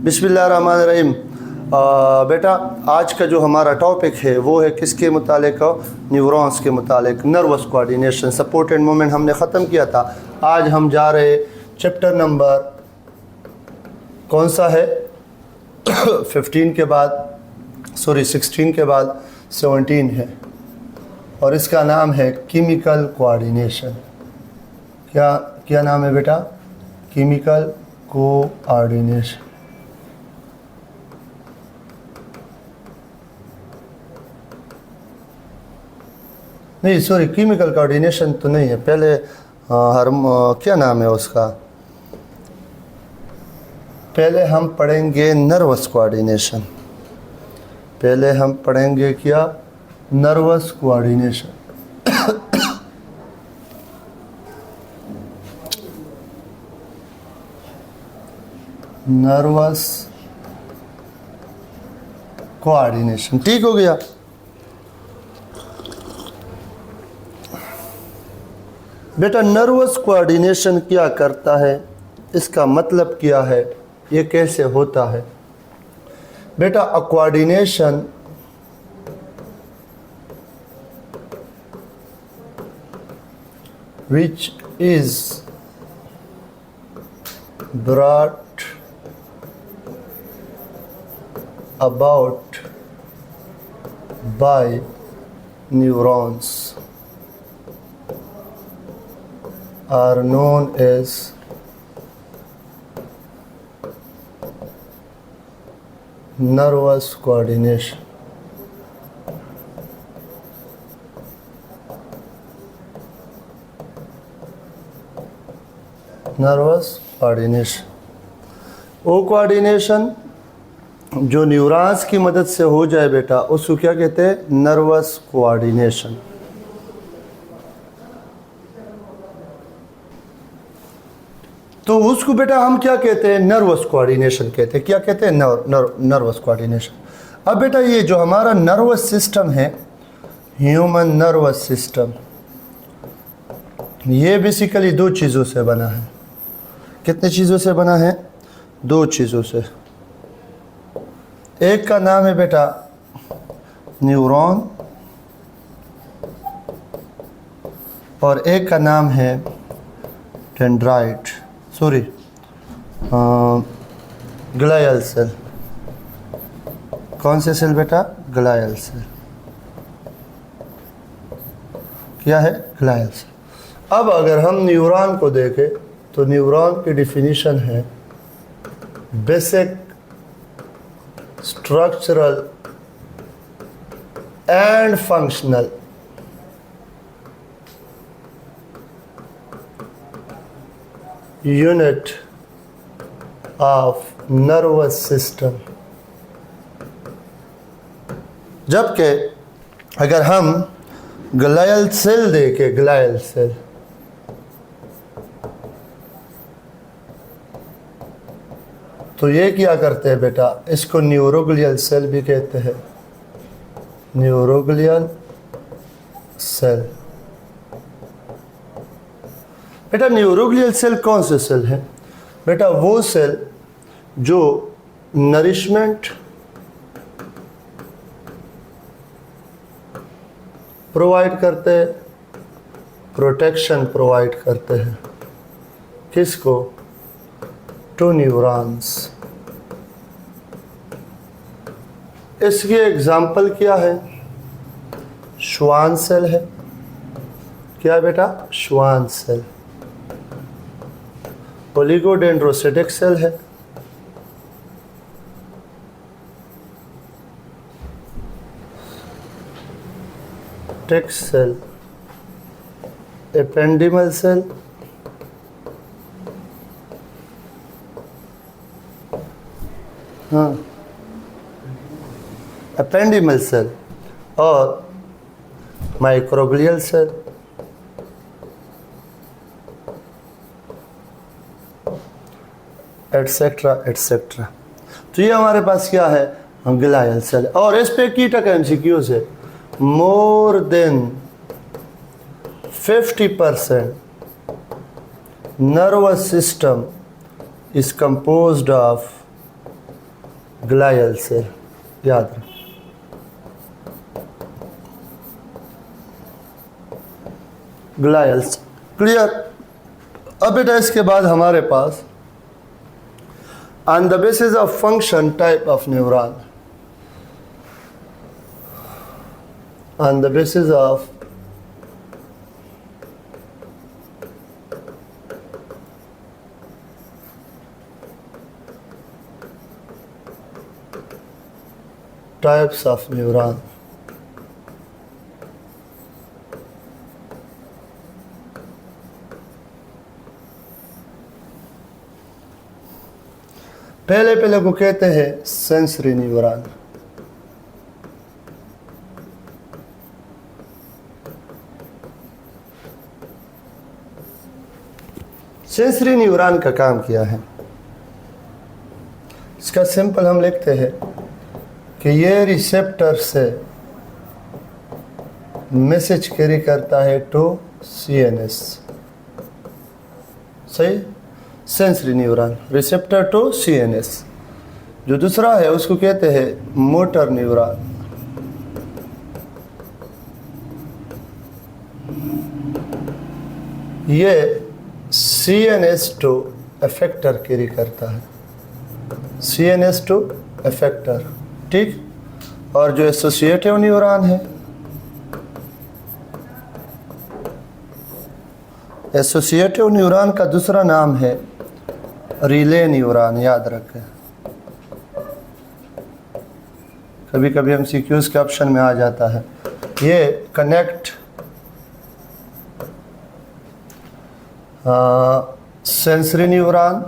बिस्मिल्लाहिर्रहमानिर्रहीम। बेटा आज का जो हमारा टॉपिक है वो है किसके मुतालिक, न्यूरॉन्स के मुतालिक। Nervous coordination, support and movement हमने ख़त्म किया था। आज हम जा रहे चैप्टर नंबर कौन सा है 15 के बाद 16 के बाद 17 है और इसका नाम है केमिकल कोऑर्डिनेशन। क्या नाम है बेटा? Chemical coordination. नहीं सॉरी, केमिकल कोऑर्डिनेशन तो नहीं है। पहले क्या नाम है उसका? पहले हम पढ़ेंगे नर्वस कोऑर्डिनेशन। पहले हम पढ़ेंगे क्या? Nervous coordination. नर्वस कोऑर्डिनेशन, ठीक हो गया। बेटा नर्वस कोऑर्डिनेशन क्या करता है, इसका मतलब क्या है, ये कैसे होता है? बेटा अ coordination which is brought about by neurons are known as nervous coordination. Nervous coordination वो कोऑर्डिनेशन जो न्यूरॉन्स की मदद से हो जाए बेटा, उसको क्या कहते हैं? Nervous coordination. तो उसको बेटा हम क्या कहते हैं? नर्वस कोऑर्डिनेशन कहते हैं। क्या कहते हैं? Nervous coordination. अब बेटा ये जो हमारा नर्वस सिस्टम है, ह्यूमन नर्वस सिस्टम, ये बेसिकली दो चीज़ों से बना है। कितने चीज़ों से बना है? दो चीज़ों से। एक का नाम है बेटा न्यूरॉन और एक का नाम है डेंड्राइट, सॉरी ग्लायल सेल। कौन से सेल बेटा? Glial cell. क्या है? Glial cell. अब अगर हम न्यूरॉन को देखें तो न्यूरॉन की डिफिनीशन है basic structural and functional unit of nervous system. जबकि अगर हम ग्लायल सेल देखें, ग्लायल सेल, तो ये क्या करते हैं बेटा? इसको न्यूरोग्लियल सेल भी कहते हैं। Neuroglial cell. बेटा न्यूरोग्लियल सेल कौन से सेल है? बेटा वो सेल जो नरिशमेंट प्रोवाइड करते हैं, प्रोटेक्शन प्रोवाइड करते हैं। किसको? To neurons. इसकी एग्जाम्पल क्या है? श्वान सेल है। क्या बेटा? Schwann cell. ओलिगोडेंड्रोसाइटिक सेल है। टेक सेल, एपेंडिमल सेल, हाँ एपेंडिमल सेल और माइक्रोग्लियल सेल। Etcetera etcetera. तो ये हमारे पास क्या है? Glial cell. और इस पे की टका एमसीक्यूज है। More than 50% nervous system is composed of glial cell, याद रखें। Glials, clear. अब बेटा इसके बाद हमारे पास on the basis of function type of neuron, on the basis of types of neuron, पहले को कहते हैं सेंसरी न्यूरॉन। सेंसरी न्यूरॉन का काम क्या है? इसका सिंपल हम लिखते हैं कि ये रिसेप्टर से मैसेज कैरी करता है टू सीएनएस। सही, sensory neuron, receptor to CNS. जो दूसरा है उसको कहते हैं मोटर न्यूरॉन। ये सीएनएस टू एफेक्टर कैरी करता है, सीएनएस टू एफेक्टर, ठीक। और जो एसोसिएटिव न्यूरॉन है, एसोसिएटिव न्यूरॉन का दूसरा नाम है रिले न्यूरॉन, याद रखें। कभी कभी एमसीक्यूज के ऑप्शन में आ जाता है। ये connect sensory neuron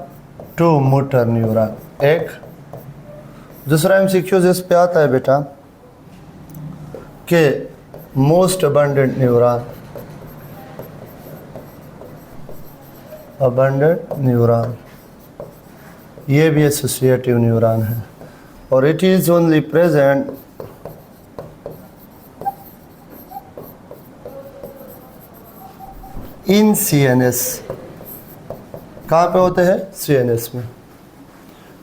to motor neuron. एक दूसरा एमसीक्यूज इस पे आता है बेटा कि most abundant neuron, abundant neuron, ये भी एसोसिएटिव न्यूरॉन है और it is only present in CNS. कहाँ पे होते हैं? सीएनएस में।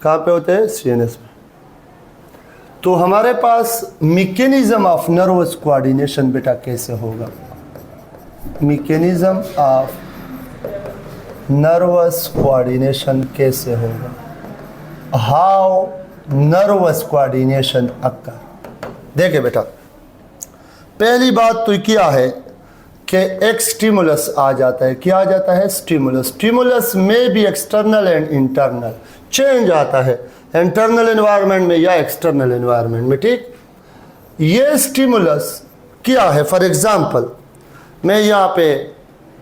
कहाँ पे होते हैं? सीएनएस में। तो हमारे पास मैकेनिज्म ऑफ नर्वस कोऑर्डिनेशन बेटा कैसे होगा? मैकेनिज्म ऑफ नर्वस कोऑर्डिनेशन कैसे होगा? How nervous coordination occur. देखिए बेटा, पहली बात तो क्या है कि एक स्टिमुलस आ जाता है। क्या आ जाता है? स्टिमुलस। स्टिमुलस में भी एक्सटर्नल एंड इंटरनल चेंज आता है, इंटरनल एनवायरनमेंट में या एक्सटर्नल एनवायरनमेंट में, ठीक। ये स्टिमुलस क्या है? फॉर एग्जांपल मैं यहाँ पे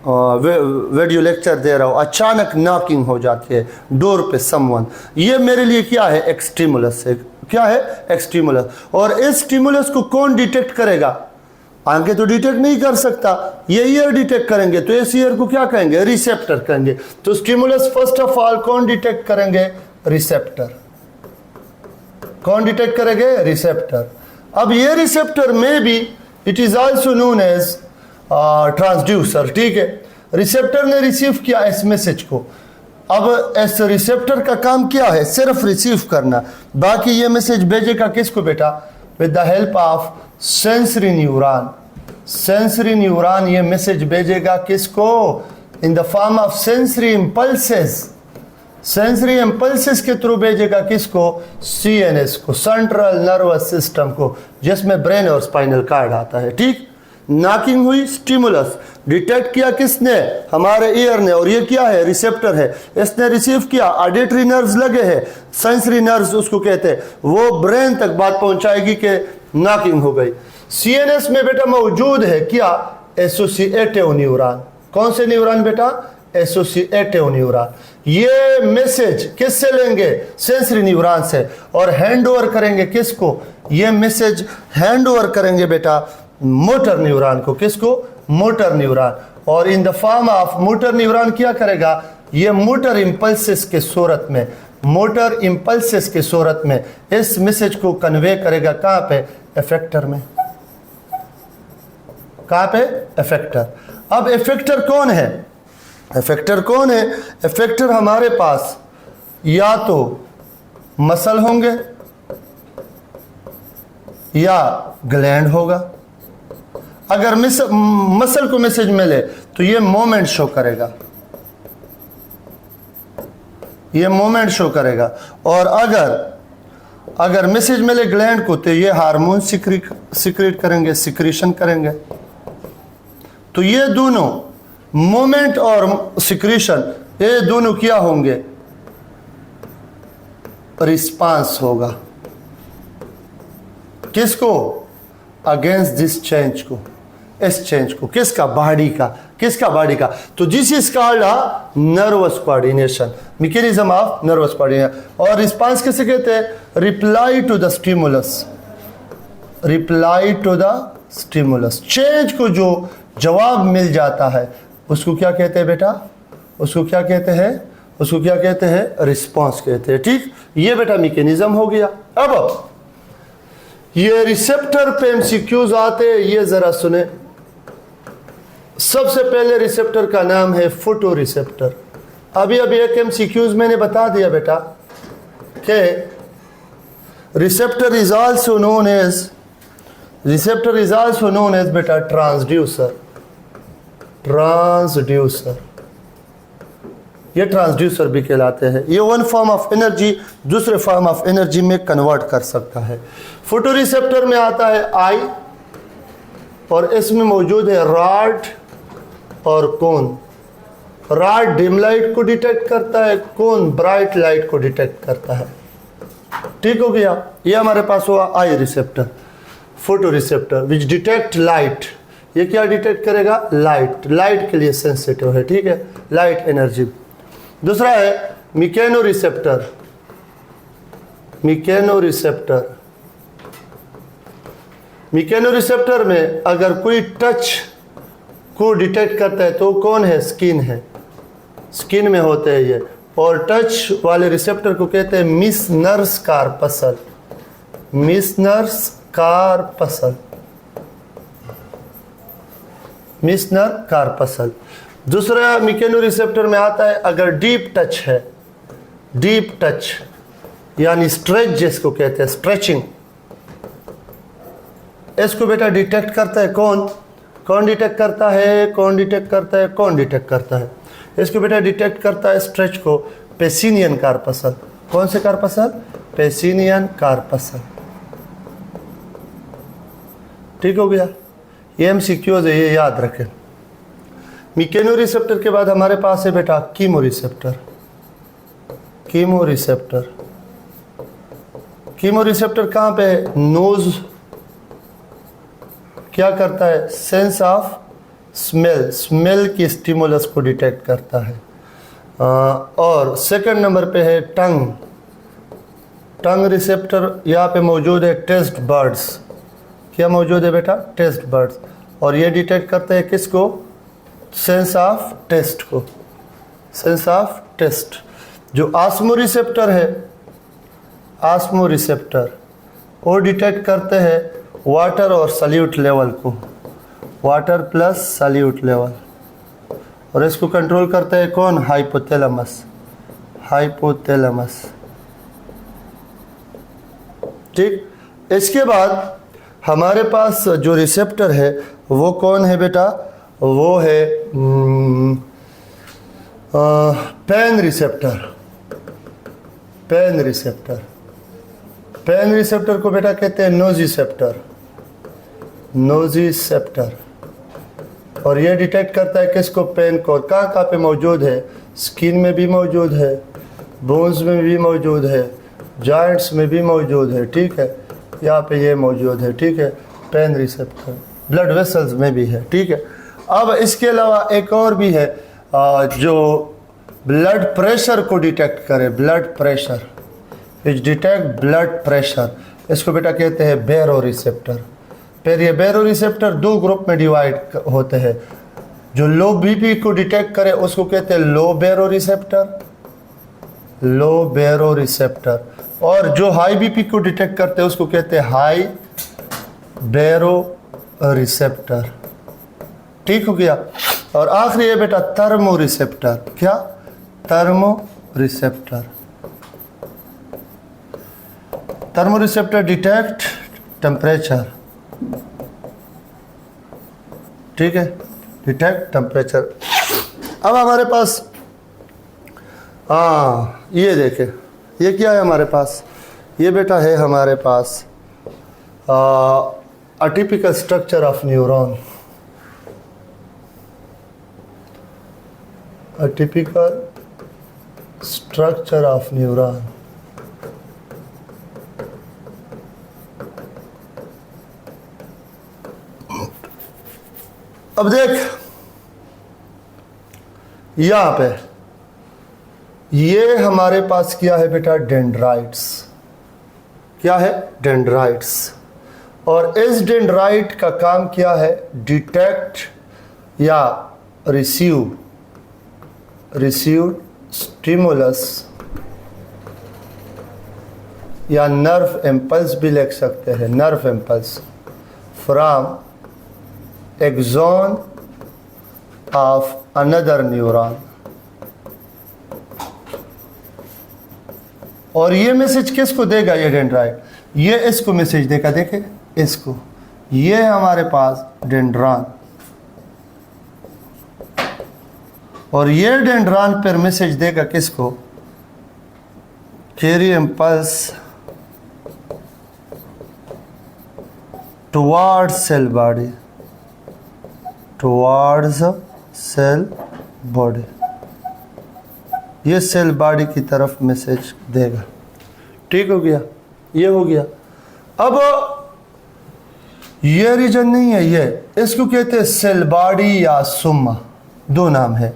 वीडियो लेक्चर दे रहा हूँ, अचानक नॉकिंग हो जाती है डोर पे समवन, ये मेरे लिए क्या है? एक स्टिमुलस है। क्या है? एक स्टिमुलस। और इस स्टिमुलस को कौन डिटेक्ट करेगा? आंखें तो डिटेक्ट नहीं कर सकता, ये ईयर डिटेक्ट करेंगे। तो इस ईयर को क्या कहेंगे? रिसेप्टर कहेंगे। तो स्टिमुलस फर्स्ट ऑफ ऑल कौन डिटेक्ट करेंगे? रिसेप्टर। कौन डिटेक्ट करेंगे? रिसेप्टर। अब ये रिसेप्टर में भी it is also known as transducer, ठीक है। रिसेप्टर ने रिसीव किया इस मैसेज को। अब इस रिसेप्टर का काम क्या है? सिर्फ रिसीव करना, बाकी ये मैसेज भेजेगा किसको बेटा? With the help of sensory neuron. Sensory neuron ये मैसेज भेजेगा किसको? इन the form of sensory impulses. Sensory impulses के थ्रू भेजेगा किसको? सीएनएस को, सेंट्रल नर्वस सिस्टम को, जिसमें ब्रेन और स्पाइनल कार्ड आता है, ठीक। नॉकिंग हुई, स्टिमुलस डिटेक्ट किया किसने? हमारे ईयर ने, और ये क्या है? रिसेप्टर है। इसने रिसीव किया, ऑडिटरी नर्व्स लगे हैं, सेंसरी नर्व्स उसको कहते हैं, वो ब्रेन तक बात पहुंचाएगी कि नॉकिंग हो गई। सीएनएस में बेटा मौजूद है क्या? Associative neuron. कौन से न्यूरॉन बेटा? Associative neuron. ये मैसेज किससे लेंगे? सेंसरी न्यूरॉन से, और हैंड ओवर करेंगे किसको? ये मैसेज हैंड ओवर करेंगे बेटा मोटर न्यूरॉन को। किसको? Motor neuron. और in the form of motor neuron क्या करेगा? ये मोटर इंपल्सेस के सूरत में, मोटर इंपल्सेस के सूरत में इस मैसेज को कन्वे करेगा। कहाँ पे? इफेक्टर में। कहाँ पे? इफेक्टर। अब इफेक्टर कौन है? इफेक्टर कौन है? इफेक्टर हमारे पास या तो मसल होंगे या ग्लैंड होगा। अगर मसल को मैसेज मिले तो ये मोमेंट शो करेगा, ये मोमेंट शो करेगा। और अगर मैसेज मिले ग्लैंड को तो ये हार्मोन सिक्रेट करेंगे, सिक्रीशन करेंगे। तो ये दोनों मोमेंट और सिक्रीशन, ये दोनों क्या होंगे? रिस्पांस होगा। किसको? अगेंस्ट दिस चेंज को, इस चेंज को। किसका? बॉडी का। किसका? बॉडी का। तो this is called nervous coordination, mechanism of nervous coordination. और रिस्पांस किसे कहते हैं? Reply to the stimulus, reply to the stimulus. Change को जो जवाब मिल जाता है उसको क्या कहते हैं बेटा? उसको क्या कहते हैं? उसको क्या कहते हैं? रिस्पांस कहते हैं। ठीक, ये बेटा मैकेनिज्म हो गया। अब ये रिसेप्टर पे एमसीक्यूज आते हैं, ये जरा सुने। सबसे पहले रिसेप्टर का नाम है फोटो रिसेप्टर। अभी एक एमसीक्यूज मैंने बता दिया बेटा कि receptor is also known as बेटा ट्रांसड्यूसर। ये ट्रांसड्यूसर भी कहलाते हैं। ये वन फॉर्म ऑफ एनर्जी दूसरे फॉर्म ऑफ एनर्जी में कन्वर्ट कर सकता है। फोटो रिसेप्टर में आता है आई, और इसमें मौजूद है रॉड और कोन। रॉड डिम लाइट को डिटेक्ट करता है, कोन ब्राइट लाइट को डिटेक्ट करता है। ठीक हो गया। ये हमारे पास हुआ eye receptor, photo receptor which detect light. ये क्या डिटेक्ट करेगा? लाइट के लिए सेंसिटिव है। ठीक है, लाइट एनर्जी। दूसरा है मैकेनो रिसेप्टर। मैकेनो रिसेप्टर में अगर कोई टच को डिटेक्ट करता है तो कौन है? स्किन है, स्किन में होते हैं ये। और टच वाले रिसेप्टर को कहते हैं मिसनर्स कार्पसल। मिसनर कार्पसल। दूसरा मैकेनो रिसेप्टर में आता है अगर डीप टच है, डीप टच यानी स्ट्रेच जिसको कहते हैं, स्ट्रेचिंग। इसको बेटा डिटेक्ट करता है कौन डिटेक्ट करता है? इसको बेटा डिटेक्ट करता है स्ट्रेच को पेसिनियन कार्पसल। कौन से कार्पसल? पेसिनियन कार्पसल। ठीक हो गया। ये एमसीक्यूज है, ये याद रखें। मैकेनो रिसेप्टर के बाद हमारे पास है बेटा कीमो रिसेप्टर। कीमो रिसेप्टर कहाँ पे है? नोज। क्या करता है? सेंस ऑफ स्मेल की स्टिमुलस को डिटेक्ट करता है। और सेकंड नंबर पे है टंग रिसेप्टर। यहाँ पे मौजूद है टेस्ट बर्ड्स। क्या मौजूद है बेटा? Taste buds. और ये डिटेक्ट करते हैं किसको? सेंस ऑफ टेस्ट को, सेंस ऑफ टेस्ट। जो आस्मो रिसेप्टर है, आस्मो रिसेप्टर, वो डिटेक्ट करते हैं वाटर और सल्यूट लेवल को, वाटर प्लस सल्यूट लेवल। और इसको कंट्रोल करते हैं कौन? हाइपोथैलेमस। ठीक। इसके बाद हमारे पास जो रिसेप्टर है वो कौन है बेटा? वो है पेन रिसेप्टर को बेटा कहते हैं नोजिसेप्टर। और ये डिटेक्ट करता है किसको? पेन को। कहाँ पे मौजूद है? स्किन में भी मौजूद है, बोन्स में भी मौजूद है, जॉइंट्स में भी मौजूद है। ठीक है, यहाँ पे ये मौजूद है। ठीक है, पेन रिसेप्टर। ब्लड वेसल्स में भी है। ठीक है। अब इसके अलावा एक और भी है जो ब्लड प्रेशर को डिटेक्ट करे, ब्लड प्रेशर, विच डिटेक्ट ब्लड प्रेशर। इसको बेटा कहते हैं बैरो रिसेप्टर। फिर ये बैरो रिसेप्टर दो ग्रुप में डिवाइड होते हैं। जो लो बीपी को डिटेक्ट करे उसको कहते हैं लो बैरो रिसेप्टर। और जो हाई बीपी को डिटेक्ट करते हैं उसको कहते हैं हाई बैरो रिसेप्टर। ठीक हो गया। और आखिरी है बेटा थर्मो रिसेप्टर। क्या? थर्मो रिसेप्टर डिटेक्ट टेम्परेचर, ठीक है, डिटेक्ट टेम्परेचर। अब हमारे पास ये देखें, ये क्या है हमारे पास, ये बेटा है हमारे पास atypical structure of neuron, atypical structure of neuron. अब देख यहां पे ये हमारे पास क्या है बेटा, डेंड्राइट्स, क्या है, डेंड्राइट्स। और इस डेंड्राइट का काम क्या है, डिटेक्ट या रिसीव स्टिमुलस या नर्व इम्पल्स भी लिख सकते हैं, nerve impulse from axon of another neuron. और ये मैसेज किसको देगा, ये डेंड्राइट, ये इसको मैसेज देगा, देखे इसको, ये है हमारे पास डेंड्रॉन, और ये डेंड्रॉन पर मैसेज देगा किसको, carry impulse towards cell body, towards cell body, ये सेल बॉडी की तरफ मैसेज देगा। ठीक हो गया, ये हो गया। अब ये रीजन नहीं है, ये इसको कहते हैं सेल बॉडी या सुम्मा, दो नाम है।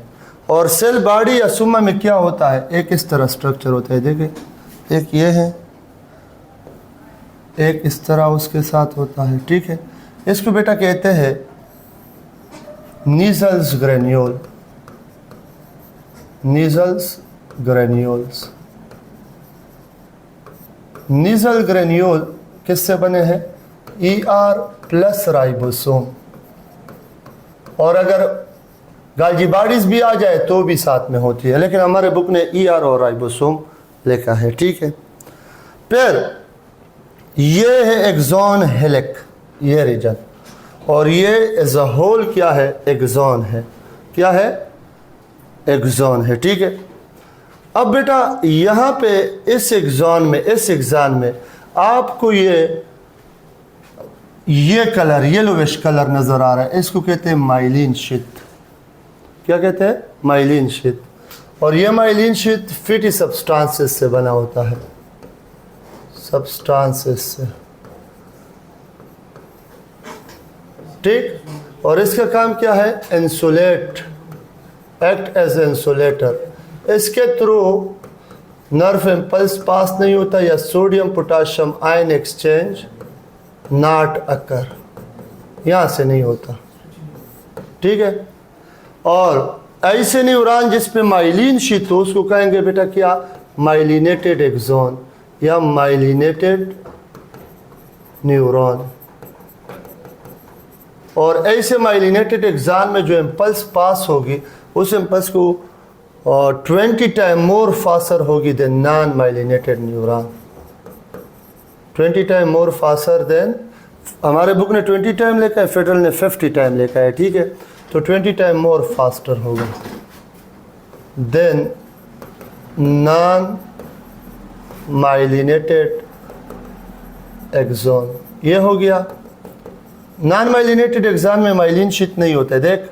और सेल बॉडी या सुम्मा में क्या होता है, एक इस तरह स्ट्रक्चर होता है, देखें, एक ये है, एक इस तरह उसके साथ होता है, ठीक है। इसको बेटा कहते हैं नीजल्स ग्रेन्यूल, नीजल्स ग्रेन्यूल्स। नीजल ग्रेन्यूल किससे बने हैं, ER प्लस राइबोसोम। और अगर गाल्जी बॉडीज भी आ जाए तो भी साथ में होती है, लेकिन हमारे बुक ने ER और राइबोसोम लिखा है, ठीक है। फिर ये है एक्सॉन हेलिक, ये रीजन, और ये एज अ होल क्या है, एक्सॉन है, क्या है, एक्सॉन है, ठीक है। अब बेटा यहाँ पे इस एक्सॉन में, इस एक्सॉन में आपको ये कलर, येलोविश कलर नजर आ रहा है, इसको कहते हैं माइलिन शीथ। क्या कहते हैं, माइलिन शीथ। और ये माइलिन शीथ फैटी सब्सटेंसेस से बना होता है, सब्सटेंसेस से, ठीक। और इसका काम क्या है, इंसुलेट, एक्ट एज इंसुलेटर। इसके थ्रू नर्व इम्पल्स पास नहीं होता, या sodium potassium ion exchange not occur, यहाँ से नहीं होता, ठीक है। और ऐसे न्यूरॉन जिस पे माइलिन शीथ हो उसको कहेंगे बेटा क्या, माइलिनेटेड एक्सॉन या माइलिनेटेड न्यूरॉन। और ऐसे माइलिनेटेड एक्सॉन में जो इम्पल्स पास होगी उस इम्पल्स को 20 टाइम मोर फास्टर होगी than non myelinated neuron, 20 time more faster than, हमारे बुक ने 20 टाइम लिखा है, फेडरल ने 50 टाइम लिखा है, ठीक है। तो 20 टाइम मोर फास्टर होगा देन नॉन माइलिनेटेड एक्सॉन। ये हो गया। नॉन माइलिनेटेड एक्सॉन में माइलिन शीथ नहीं होता है, देख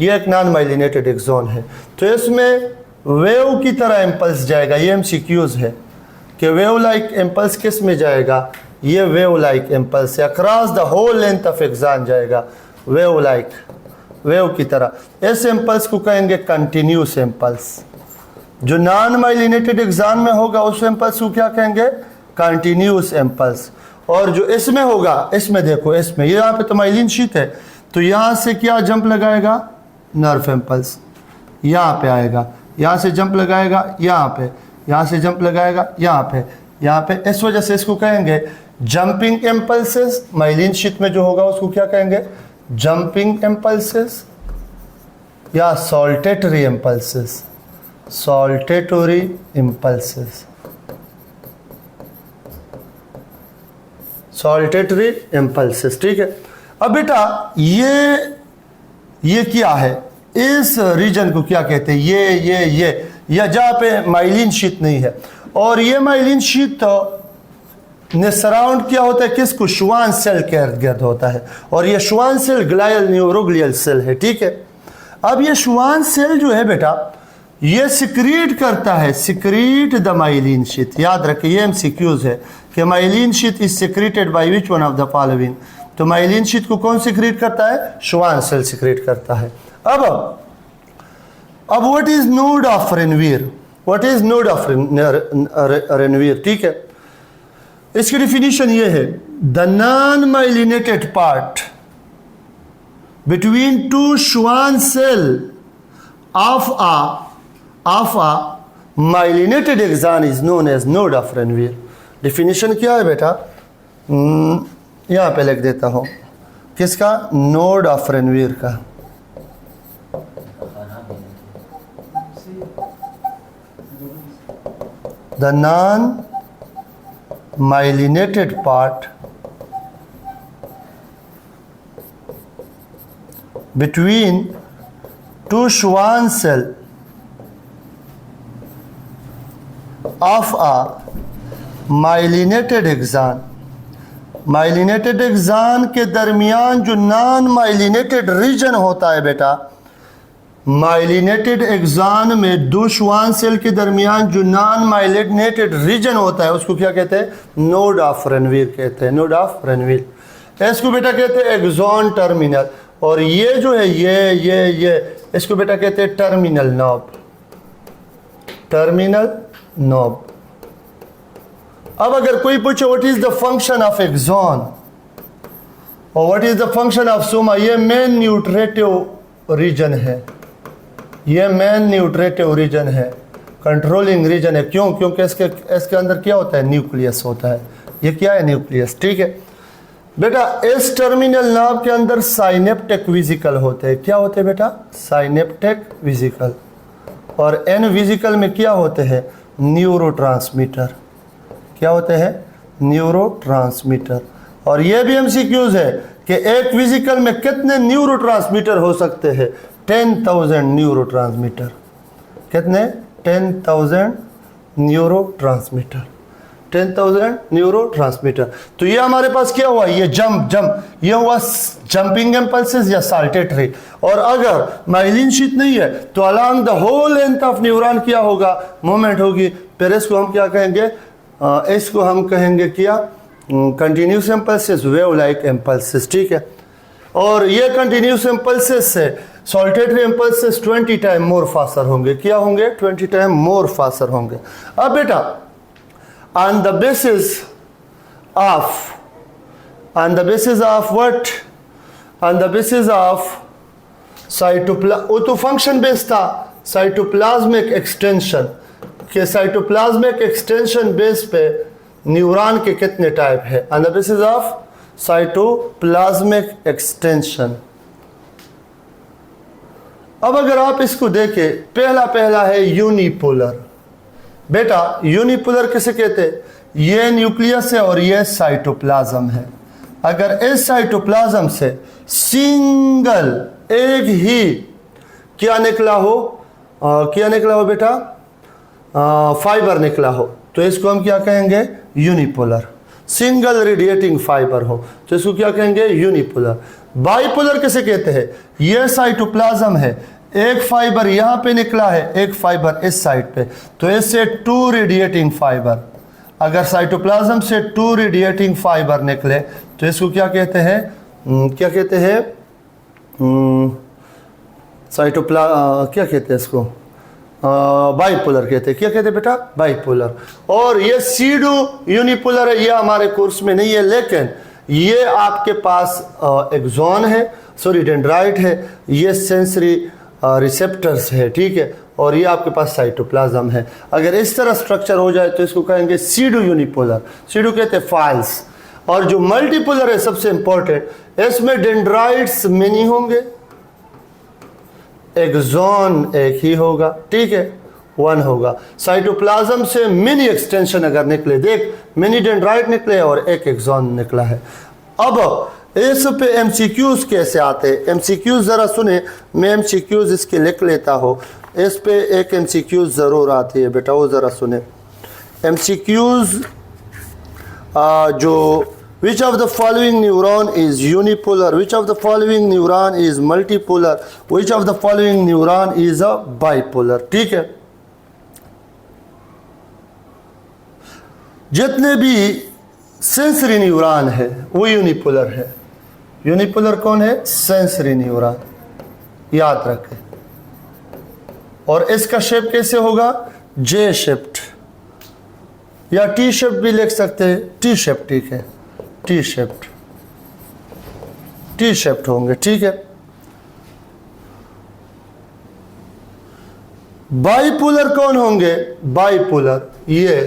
ये एक नॉन माइलिनेटेड एक्सॉन है, तो इसमें वेव की तरह इम्पल्स जाएगा। ये MCQs है कि वेव लाइक इम्पल्स किस में जाएगा, ये wave like impulse across the whole length of axon जाएगा, वेव लाइक, वेव की तरह। इस इम्पल्स को कहेंगे कंटिन्यूस इम्पल्स। जो नॉन माइलिनेटेड एक्सॉन में होगा उस इम्पल्स को क्या कहेंगे, कंटिन्यूस इम्पल्स। और जो इसमें होगा, इसमें देखो, इसमें यहाँ पे तो माइलिन शीथ है, तो यहाँ से क्या जंप लगाएगा, नर्व इम्पल्स यहाँ पे आएगा, यहाँ से जंप लगाएगा यहाँ पे, यहाँ से जंप लगाएगा यहाँ पे, यहाँ पे। इस वजह से इसको कहेंगे जंपिंग इम्पल्सेस। माइलिन शीथ में जो होगा उसको क्या कहेंगे, जंपिंग इम्पल्सेस या saltatory impulses, saltatory impulses, saltatory impulses, ठीक है। अब बेटा ये क्या है, इस रीजन को क्या कहते हैं, ये या जहाँ पे माइलिन शीट नहीं है, और ये माइलिन शीट तो ने सराउंड क्या होता है किसको, श्वान सेल के इर्द गिर्द होता है, और ये Schwann cell glial neuroglial cell है, ठीक है। अब ये श्वान सेल जो है बेटा ये सिक्रीट करता है, सिक्रीट द माइलिन शीट। याद रखिए ये एमसीक्यूज है कि myelin sheath is secreted by which one of the following. तो माइलिन शीट को कौन सिक्रीट करता है, श्वान सेल सिक्रीट करता है। अब what is node of Ranvier, what is node of Ranvier, ठीक है। इसकी डिफिनीशन ये है, the non myelinated part between two Schwann cell of a myelinated axon is known as node of Ranvier। Definition क्या है बेटा, यहां पे लिख देता हूं, किसका, नोड ऑफ रेनवीर का। The non myelinated part between two Schwann cell of a myelinated axon। Myelinated axon के दरमियान जो नॉन माइलिनेटेड रीजन होता है बेटा, माइलिनेटेड एक्सान में दो श्वान सेल के दरमियान जो नॉन माइलिनेटेड रीजन होता है उसको क्या कहते हैं, नोड ऑफ रेनवीर कहते हैं, नोड ऑफ रेनवीर। इसको बेटा कहते हैं एक्सॉन टर्मिनल, और ये जो है ये इसको बेटा कहते हैं टर्मिनल नॉब, टर्मिनल नॉब। अब अगर कोई पूछे what is the function of axon और what is the function of soma, ये मेन न्यूट्रेटिव रीजन है, ये मेन न्यूट्रेटिव रीजन है, कंट्रोलिंग रीजन है। क्यों, क्योंकि इसके अंदर क्या होता है, न्यूक्लियस होता है। ये क्या है, न्यूक्लियस, ठीक है बेटा। इस टर्मिनल नॉब के अंदर साइनेप्टिक वेसिकल होते हैं। क्या होते हैं बेटा, साइनेप्टिक वेसिकल। और एन वेसिकल में क्या होते हैं, न्यूरोट्रांसमीटर। क्या होते हैं, न्यूरोट्रांसमीटर। और ये भी एमसीक्यूज है कि एक वेसिकल में कितने न्यूरोट्रांसमीटर हो सकते हैं, 10,000 न्यूरोट्रांसमीटर। कितने, 10,000 न्यूरोट्रांसमीटर, 10,000 न्यूरोट्रांसमीटर। तो ये हमारे पास क्या हुआ, ये जंप ये हुआ जंपिंग इम्पल्सेस या साल्टेटरी। और अगर माइलिन शीट नहीं है तो along the whole length of neuron क्या होगा, मूवमेंट होगी। फिर इसको हम क्या कहेंगे, इसको हम कहेंगे क्या, continuous impulses, wave like impulses, ठीक है। और ये कंटिन्यूस इम्पल्सेस से saltatory impulses 20 time more faster होंगे। क्या होंगे, 20 टाइम मोर फास्टर होंगे। अब बेटा on the basis of what, on the basis of वो तो फंक्शन बेस्ड था, साइटोप्लाज्मिक एक्सटेंशन के, साइटोप्लाज्मिक एक्सटेंशन बेस पे न्यूरॉन के कितने टाइप है, on the basis of cytoplasmic extension. अब अगर आप इसको देखें, पहला है यूनिपोलर। बेटा यूनिपोलर किसे कहते हैं, ये न्यूक्लियस है और ये साइटोप्लाज्म है। अगर इस साइटोप्लाज्म से सिंगल एक ही क्या निकला हो, क्या निकला हो बेटा, फाइबर निकला हो, तो इसको हम क्या कहेंगे, यूनिपोलर। सिंगल रेडिएटिंग फाइबर हो तो इसको क्या कहेंगे, यूनिपोलर। बाइपोलर किसे कहते हैं, यह साइटोप्लाज्म है, एक फाइबर यहाँ पे निकला है, एक फाइबर इस साइड पे, तो इससे 2 रेडिएटिंग फाइबर। अगर साइटोप्लाज्म से 2 रेडिएटिंग फाइबर निकले तो इसको क्या कहते हैं, क्या कहते हैं, क्या कहते हैं इसको, बाइपोलर कहते हैं। क्या कहते हैं बेटा, बाइपोलर। और ये सीडो यूनिपोलर है, ये हमारे कोर्स में नहीं है, लेकिन ये आपके पास एक्सॉन है, सॉरी डेंड्राइट है, ये सेंसरी रिसेप्टर्स है, ठीक है। और ये आपके पास साइटोप्लाज्म है। अगर इस तरह स्ट्रक्चर हो जाए तो इसको कहेंगे सीडो यूनिपोलर, सीडो कहते हैं फाइल्स। और जो मल्टीपोलर है सबसे इंपॉर्टेंट, इसमें डेंड्राइट्स मिनी होंगे, एक्सॉन एक ही होगा, ठीक है, 1 होगा। साइटोप्लाज्म से मिनी एक्सटेंशन अगर निकले, देख मिनी डेंड्राइट निकले और एक एक्सॉन निकला है। अब इस पे एमसीक्यूज कैसे आते हैं, एमसीक्यूज ज़रा सुने, मैं एमसीक्यूज इसके लिख लेता हूँ। इस पे एक एमसीक्यूज ज़रूर आती है बेटा, वो ज़रा सुने। एमसीक्यूज जो which of the following neuron is unipolar, which of the following neuron is multipolar, which of the following neuron is a bipolar। ठीक है, जितने भी सेंसरी न्यूरॉन है वो यूनिपोलर है। यूनिपोलर कौन है? सेंसरी न्यूरॉन, याद रखें। और इसका शेप कैसे होगा? जे शेप्ड या टी शेप भी लिख सकते हैं, टी शेप, ठीक है, टी शेप्ड, टी शेप्ड होंगे। ठीक है, बाइपोलर कौन होंगे? बाइपोलर ये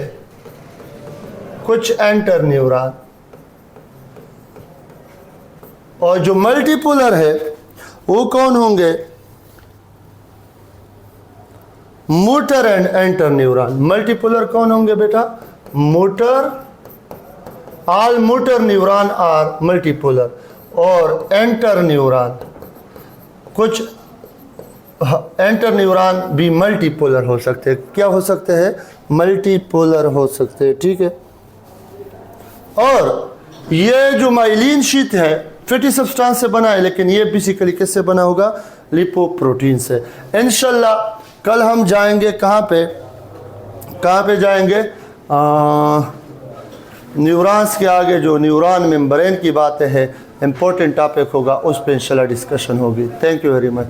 कुछ एंटर न्यूरॉन। और जो मल्टीपोलर है वो कौन होंगे? Motor and inter neuron. Multipolar कौन होंगे बेटा? Motor, all motor neuron are multipolar. और एंटर न्यूरॉन, कुछ एंटर न्यूरॉन भी मल्टीपोलर हो सकते हैं। क्या हो सकते हैं? मल्टीपोलर हो सकते हैं। ठीक है, और ये जो माइलिन शीट है फैटी सब्सटेंस से बना है, लेकिन ये बेसिकली किससे बना होगा? लिपोप्रोटीन से। इंशाल्लाह कल हम जाएंगे कहाँ पे जाएंगे? न्यूरॉन्स के आगे जो न्यूरॉन मेम्ब्रेन की बातें हैं, इंपॉर्टेंट टॉपिक होगा, उस पर इंशाल्लाह डिस्कशन होगी। Thank you very much.